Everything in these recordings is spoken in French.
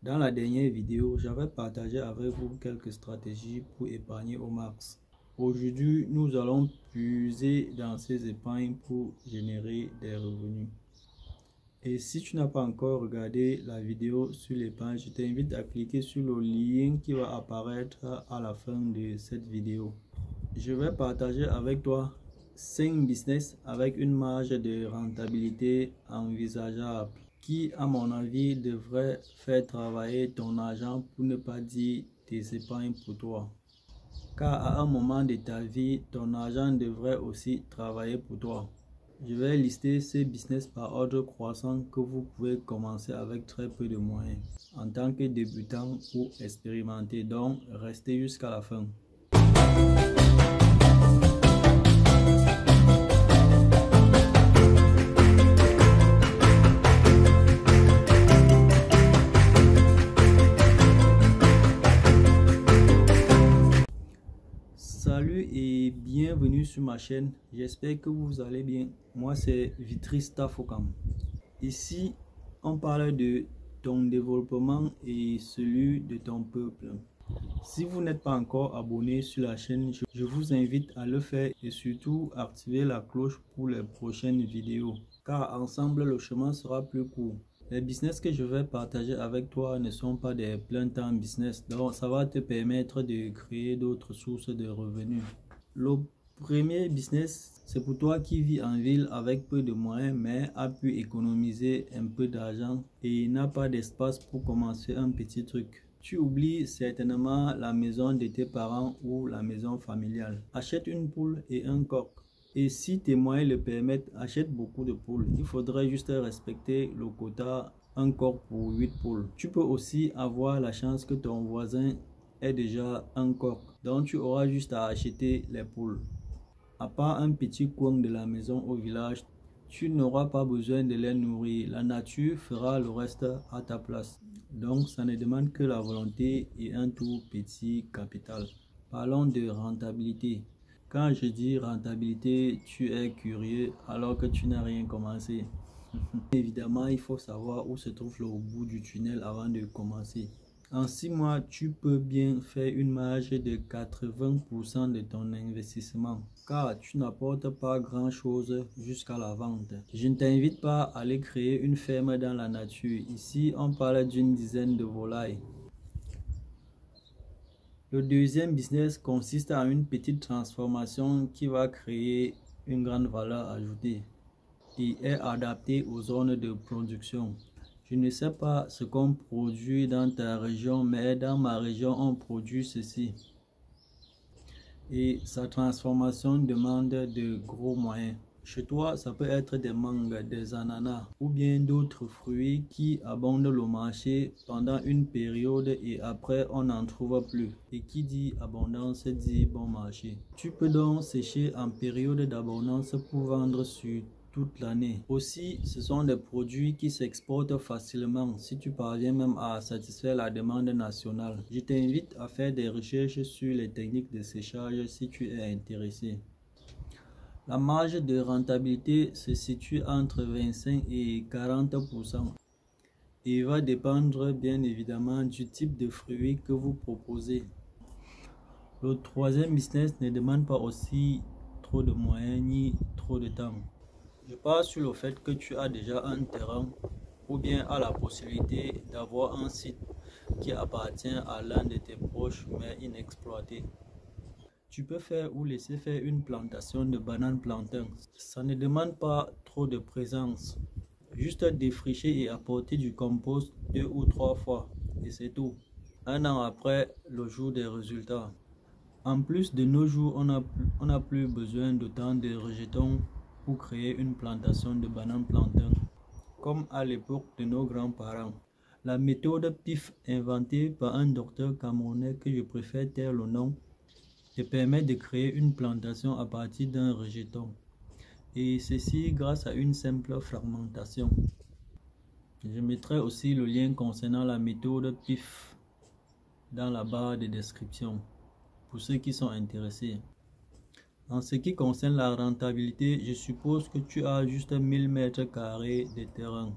Dans la dernière vidéo, j'avais partagé avec vous quelques stratégies pour épargner au max. Aujourd'hui, nous allons puiser dans ces épargnes pour générer des revenus. Et si tu n'as pas encore regardé la vidéo sur l'épargne, je t'invite à cliquer sur le lien qui va apparaître à la fin de cette vidéo. Je vais partager avec toi 5 business avec une marge de rentabilité envisageable qui, à mon avis, devrait faire travailler ton argent pour ne pas dire tes épargnes pour toi. Car à un moment de ta vie, ton argent devrait aussi travailler pour toi. Je vais lister ces business par ordre croissant que vous pouvez commencer avec très peu de moyens en tant que débutant ou expérimenté. Donc, restez jusqu'à la fin. Salut et bienvenue sur ma chaîne, j'espère que vous allez bien. Moi c'est Vitris Tafokam. Ici on parle de ton développement et celui de ton peuple. Si vous n'êtes pas encore abonné sur la chaîne, je vous invite à le faire et surtout activer la cloche pour les prochaines vidéos. Car ensemble le chemin sera plus court. Les business que je vais partager avec toi ne sont pas des plein temps business, donc ça va te permettre de créer d'autres sources de revenus. Le premier business, c'est pour toi qui vis en ville avec peu de moyens mais a pu économiser un peu d'argent et n'a pas d'espace pour commencer un petit truc. Tu oublies certainement la maison de tes parents ou la maison familiale. Achète une poule et un coq. Et si tes moyens le permettent, achète beaucoup de poules. Il faudrait juste respecter le quota, un coq pour 8 poules. Tu peux aussi avoir la chance que ton voisin ait déjà un coq. Donc tu auras juste à acheter les poules. À part un petit coin de la maison au village, tu n'auras pas besoin de les nourrir. La nature fera le reste à ta place. Donc ça ne demande que la volonté et un tout petit capital. Parlons de rentabilité. Quand je dis rentabilité, tu es curieux alors que tu n'as rien commencé. Évidemment, il faut savoir où se trouve le bout du tunnel avant de commencer. En 6 mois, tu peux bien faire une marge de 80% de ton investissement, car tu n'apportes pas grand-chose jusqu'à la vente. Je ne t'invite pas à aller créer une ferme dans la nature. Ici, on parle d'une dizaine de volailles. Le deuxième business consiste en une petite transformation qui va créer une grande valeur ajoutée et est adaptée aux zones de production. Je ne sais pas ce qu'on produit dans ta région, mais dans ma région, on produit ceci. Et sa transformation demande de gros moyens. Chez toi, ça peut être des mangues, des ananas ou bien d'autres fruits qui abondent le marché pendant une période et après on n'en trouve plus. Et qui dit abondance dit bon marché. Tu peux donc sécher en période d'abondance pour vendre sur toute l'année. Aussi, ce sont des produits qui s'exportent facilement si tu parviens même à satisfaire la demande nationale. Je t'invite à faire des recherches sur les techniques de séchage si tu es intéressé. La marge de rentabilité se situe entre 25 et 40% et va dépendre bien évidemment du type de fruits que vous proposez. Le troisième business ne demande pas aussi trop de moyens ni trop de temps. Je parle sur le fait que tu as déjà un terrain ou bien à la possibilité d'avoir un site qui appartient à l'un de tes proches mais inexploité. Tu peux faire ou laisser faire une plantation de bananes plantains. Ça ne demande pas trop de présence. Juste défricher et apporter du compost 2 ou 3 fois et c'est tout. Un an après, le jour des résultats. En plus de nos jours, on n'a plus besoin d'autant de rejetons pour créer une plantation de bananes plantains, comme à l'époque de nos grands-parents. La méthode PIF inventée par un docteur camerounais que je préfère taire le nom te permet de créer une plantation à partir d'un rejeton, et ceci grâce à une simple fragmentation. Je mettrai aussi le lien concernant la méthode PIF dans la barre de description pour ceux qui sont intéressés. En ce qui concerne la rentabilité, je suppose que tu as juste 1000 mètres carrés de terrain.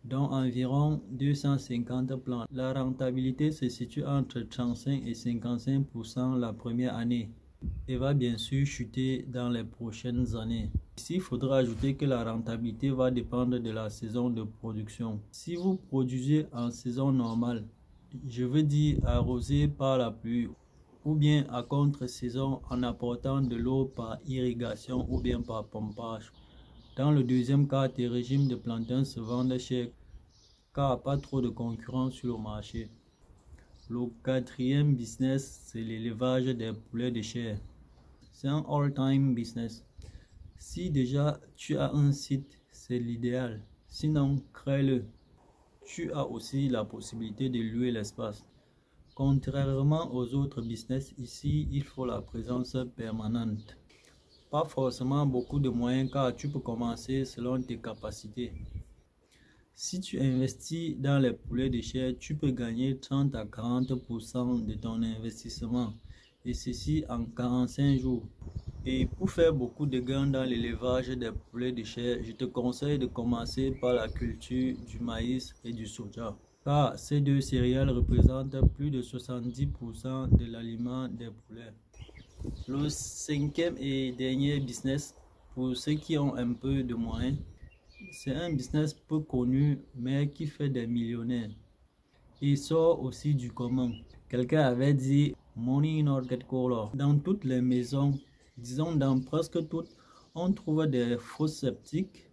dont environ 250 plants. La rentabilité se situe entre 35 et 55% la première année et va bien sûr chuter dans les prochaines années. Ici, il faudra ajouter que la rentabilité va dépendre de la saison de production. Si vous produisez en saison normale, je veux dire arrosé par la pluie, ou bien à contre-saison en apportant de l'eau par irrigation ou bien par pompage. Dans le deuxième cas, tes régimes de plantains se vendent cher car pas trop de concurrence sur le marché. Le quatrième business, c'est l'élevage des poulets de chair. C'est un all-time business. Si déjà tu as un site, c'est l'idéal. Sinon, crée-le. Tu as aussi la possibilité de louer l'espace. Contrairement aux autres business, ici, il faut la présence permanente. Pas forcément beaucoup de moyens car tu peux commencer selon tes capacités. Si tu investis dans les poulets de chair, tu peux gagner 30 à 40% de ton investissement et ceci en 45 jours. Et pour faire beaucoup de gains dans l'élevage des poulets de chair, je te conseille de commencer par la culture du maïs et du soja, car ces deux céréales représentent plus de 70% de l'aliment des poulets. Le cinquième et dernier business, pour ceux qui ont un peu de moyens, c'est un business peu connu mais qui fait des millionnaires. Il sort aussi du commun. Quelqu'un avait dit money not get color. Dans toutes les maisons, disons dans presque toutes, on trouve des fosses septiques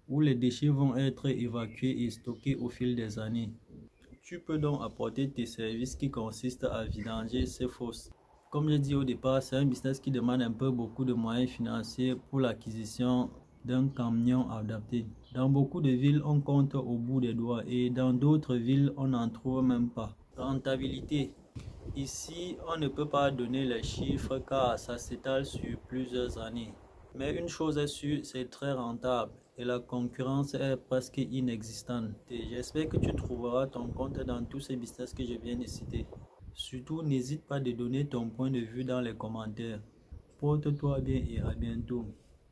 où les déchets vont être évacués et stockés au fil des années. Tu peux donc apporter tes services qui consistent à vidanger ces fosses. Comme j'ai dit au départ, c'est un business qui demande un peu beaucoup de moyens financiers pour l'acquisition d'un camion adapté. Dans beaucoup de villes, on compte au bout des doigts et dans d'autres villes, on n'en trouve même pas. Rentabilité. Ici, on ne peut pas donner les chiffres car ça s'étale sur plusieurs années. Mais une chose est sûre, c'est très rentable et la concurrence est presque inexistante. J'espère que tu trouveras ton compte dans tous ces business que je viens de citer. Surtout, n'hésite pas de donner ton point de vue dans les commentaires. Porte-toi bien et à bientôt.